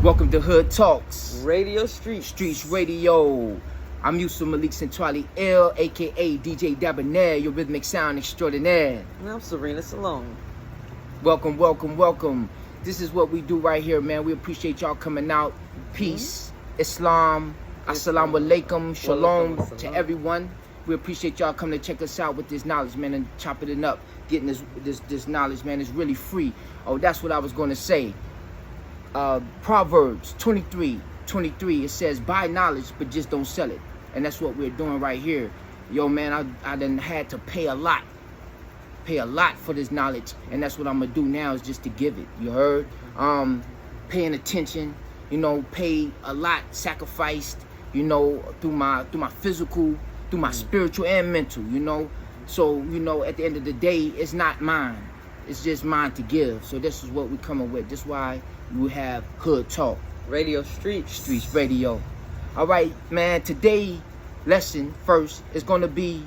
Welcome to Hood Talks. Radio Streetz. Streetz Radio. I'm Yusuf Malik Centrali L, a.k.a. DJ Dabonair, your rhythmic sound extraordinaire. And I'm Serena Salone. Welcome, welcome, welcome. This is what we do right here, man. We appreciate y'all coming out. Peace, Islam, Assalamu alaikum, shalom to everyone. We appreciate y'all coming to check us out with this knowledge, man, and chopping it up. Getting this knowledge, man, is really free. Oh, that's what I was going to say. Proverbs 23:23, it says, buy knowledge, but just don't sell it. And that's what we're doing right here. Yo, man, I done had to pay a lot for this knowledge. And that's what I'm going to do now, is just to give it. You heard? Paying attention, paid a lot, sacrificed, through my physical, through my spiritual and mental, So, at the end of the day, it's not mine. It's just mine to give. So this is what we're coming with. This is why we have Hood Talk. Radio Streetz. Streetz Radio. All right, man. Today lesson first is going to be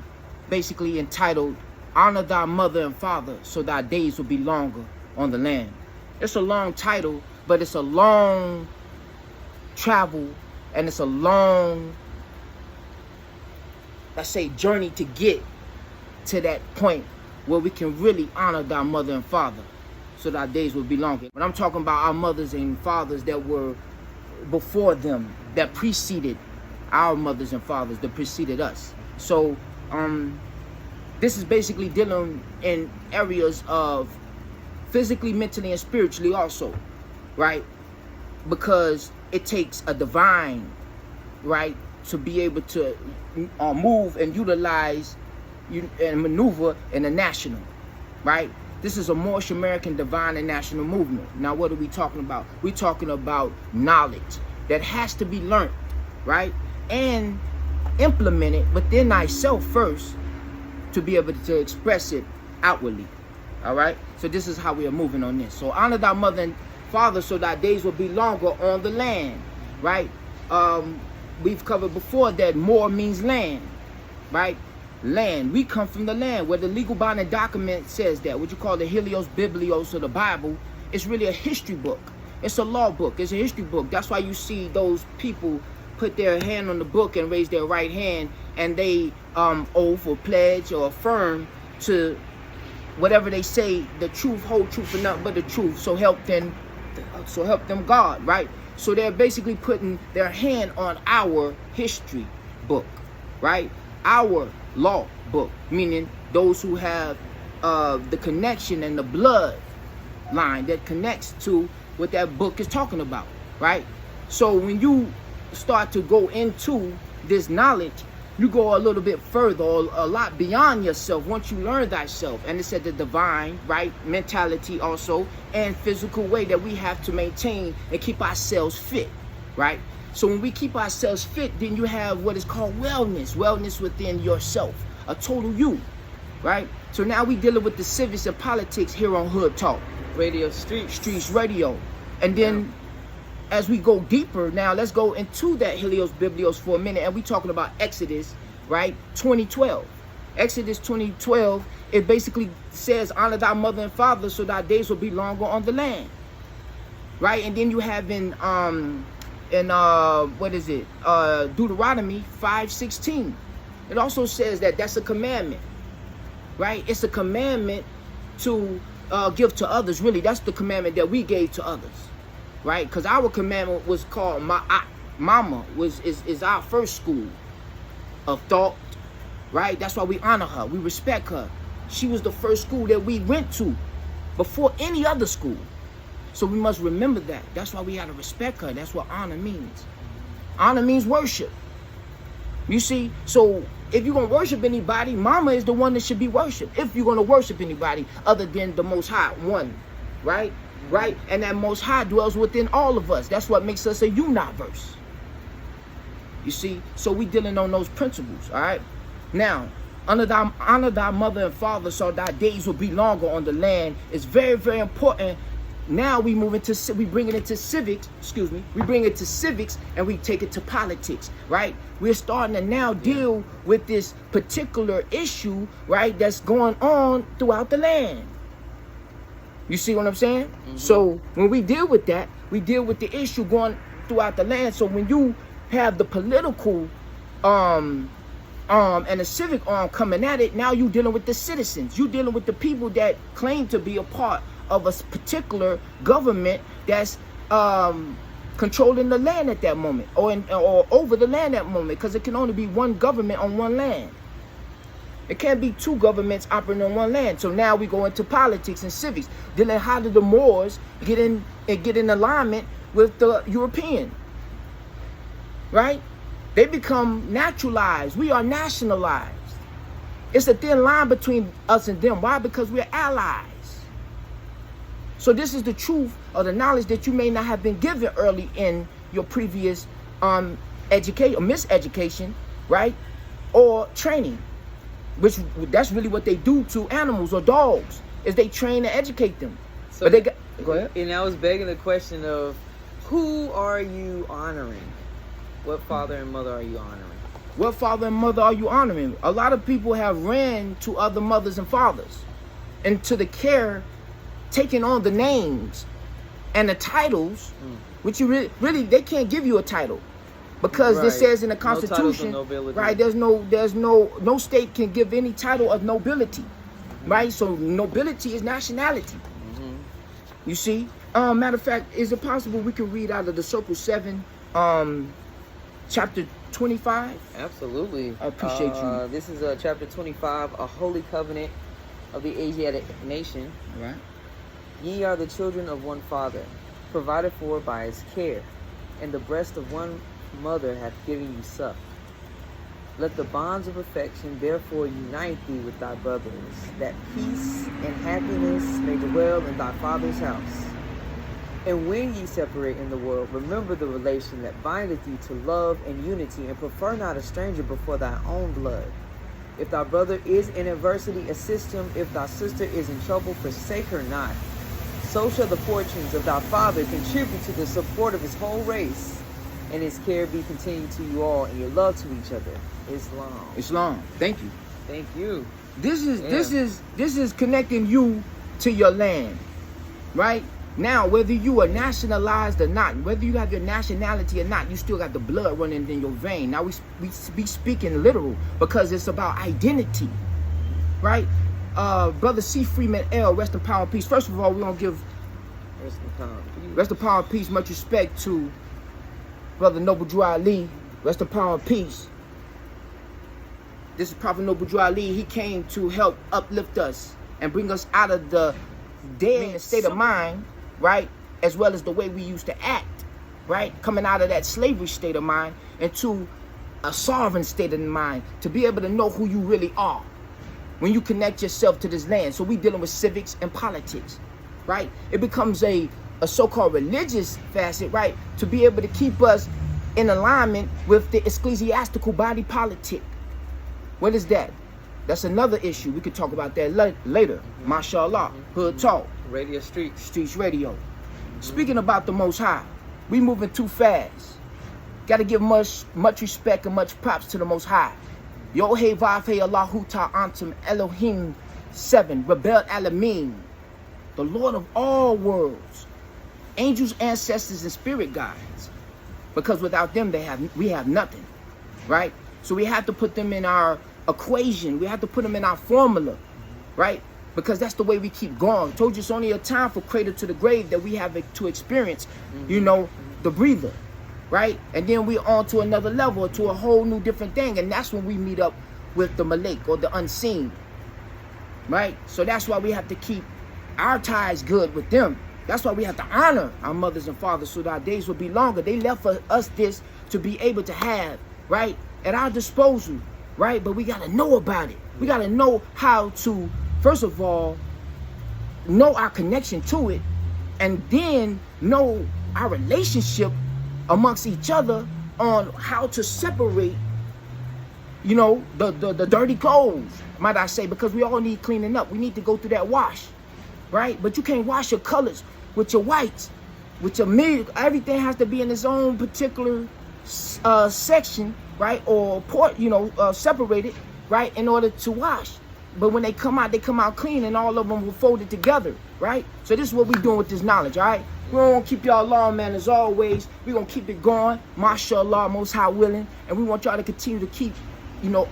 basically entitled, Honor Thy Mother and Father, so thy days will be longer on the land. It's a long title, but it's a long travel, and it's a long, let's say, journey to get to that point where we can really honor thy mother and father, so that our days will be longer. When I'm talking about our mothers and fathers that were before them, that preceded our mothers and fathers, that preceded us. So this is basically dealing in areas of physically, mentally, and spiritually also, right? Because it takes a divine, right, to be able to move and utilize and maneuver in the national, right? This is a Moorish American divine and national movement. Now, what are we talking about? We're talking about knowledge that has to be learned, right? And implemented within thyself first to be able to express it outwardly, all right? So this is how we are moving on this. So honor thy mother and father so thy days will be longer on the land, right? We've covered before that Moor means land, right? Land. We come from the land, where the legal binding document says that. What you call the Helios Biblios, or the Bible, it's really a history book. It's a law book. It's a history book. That's why you see those people put their hand on the book and raise their right hand, and they oath or pledge or affirm to whatever they say, the truth, whole truth, and nothing but the truth. So help them God, right? So they're basically putting their hand on our history book, right? Our law book, meaning those who have the connection and the blood line that connects to what that book is talking about, right? So when you start to go into this knowledge, you go a little bit further, or a lot beyond yourself once you learn thyself. And it's at the divine, right, mentality also, and physical way that we have to maintain and keep ourselves fit, right? So when we keep ourselves fit, then you have what is called wellness within yourself, a total you, right? So now we dealing with the civics and politics here on Hood Talk. Radio Streetz Radio. And then as we go deeper, now let's go into that Helios Biblios for a minute, and we talking about Exodus, right? 2012. Exodus 2012, it basically says, honor thy mother and father so thy days will be longer on the land, right? And then you have in Deuteronomy 5:16. It also says that that's a commandment, right? It's a commandment to give to others. Really, that's the commandment that we gave to others, right? Because our commandment was called Mama is our first school of thought, right? That's why we honor her, we respect her. She was the first school that we went to before any other school. So we must remember that. That's why we got to respect her. That's what honor means. Honor means worship. You see? So if you're going to worship anybody, Mama is the one that should be worshipped. If you're going to worship anybody other than the Most High one, right? Right? And that Most High dwells within all of us. That's what makes us a universe. You see? So we dealing on those principles, all right? Now, honor thy mother and father so thy days will be longer on the land. It's very, very important. Now we bring it into civics, and we take it to politics, right? We're starting to now deal with this particular issue, right, that's going on throughout the land. You see what I'm saying? So when we deal with that, we deal with the issue going throughout the land. So when you have the political and the civic arm coming at it, now you're dealing with the citizens. You're dealing with the people that claim to be a part of a particular government that's controlling the land at that moment, or over the land at that moment, because it can only be one government on one land. It can't be two governments operating on one land. So now we go into politics and civics. Then how did the Moors get in alignment with the European? Right? They become naturalized. We are nationalized. It's a thin line between us and them. Why? Because we're allies. So this is the truth of the knowledge that you may not have been given early in your previous education or miseducation, right? Or training. Which that's really what they do to animals or dogs, is they train and educate them. So but they got, go ahead. And I was begging the question of, who are you honoring? What father and mother are you honoring? What father and mother are you honoring? A lot of people have ran to other mothers and fathers, and to the care, taking on the names and the titles, which you really they can't give you a title. Because this says in the Constitution, right? There's no state can give any title of nobility, right? So nobility is nationality. You see, matter of fact, is it possible we can read out of the Circle 7, chapter 25? Absolutely. I appreciate you. This is chapter 25, a holy covenant of the Asiatic nation. Right. Ye are the children of one father, provided for by his care, and the breast of one mother hath given you suck. Let the bonds of affection therefore unite thee with thy brothers, that peace and happiness may dwell in thy father's house. And when ye separate in the world, remember the relation that bindeth you to love and unity, and prefer not a stranger before thy own blood. If thy brother is in adversity, assist him. If thy sister is in trouble, forsake her not. So shall the fortunes of thy father contribute to the support of his whole race, and his care be continued to you all, and your love to each other. Islam. Islam. Thank you. Thank you. This is connecting you to your land, right? Now, whether you are nationalized or not, whether you have your nationality or not, you still got the blood running in your vein. Now we be speaking literal, because it's about identity, right? Brother C. Freeman L. Rest in power and peace. First of all, we don't give rest in power and peace, much respect to Brother Noble Drew Ali, rest in power and peace. This is Prophet Noble Drew Ali. He came to help uplift us and bring us out of the dead state of mind, right? As well as the way we used to act, right? Coming out of that slavery state of mind into a sovereign state of mind, to be able to know who you really are when you connect yourself to this land. So we dealing with civics and politics, right? It becomes a so-called religious facet, right, to be able to keep us in alignment with the ecclesiastical body politic. What is that? That's another issue. We could talk about that later. Mashallah. Hood Talk. Radio Streetz Radio. Speaking about the Most High, we moving too fast. Got to give much respect and much props to the Most High. Yo hey vav hey Allahu ta'antum Elohim 7, Rebel Alameen, the Lord of all worlds. Angels, ancestors, and spirit guides, because without them we have nothing, right? So we have to put them in our equation. We have to put them in our formula, right? Because that's the way we keep going. I told you it's only a time for cradle to the grave that we have to experience, you know, the breather, right? And then we on to another level, to a whole new different thing, and that's when we meet up with the Malik, or the unseen, right? So that's why we have to keep our ties good with them. That's why we have to honor our mothers and fathers, so that our days will be longer. They left for us this to be able to have, right, at our disposal, right? But we got to know about it. We got to know how to, first of all, know our connection to it, and then know our relationship amongst each other on how to separate, you know, the dirty clothes, might I say, because we all need cleaning up. We need to go through that wash, right? But you can't wash your colors with your whites, with your milk. Everything has to be in its own particular section, right? Or separated, right, in order to wash. But when they come out clean, and all of them will fold it together, right? So this is what we're doing with this knowledge, all right? We don't want to keep y'all long, man, as always. We're going to keep it going, mashallah, most high willing. And we want y'all to continue to keep,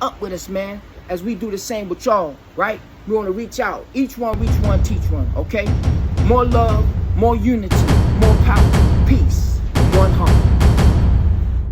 up with us, man, as we do the same with y'all, right? We want to reach out. Each one, reach one, teach one, okay? More love, more unity, more power, peace, one heart.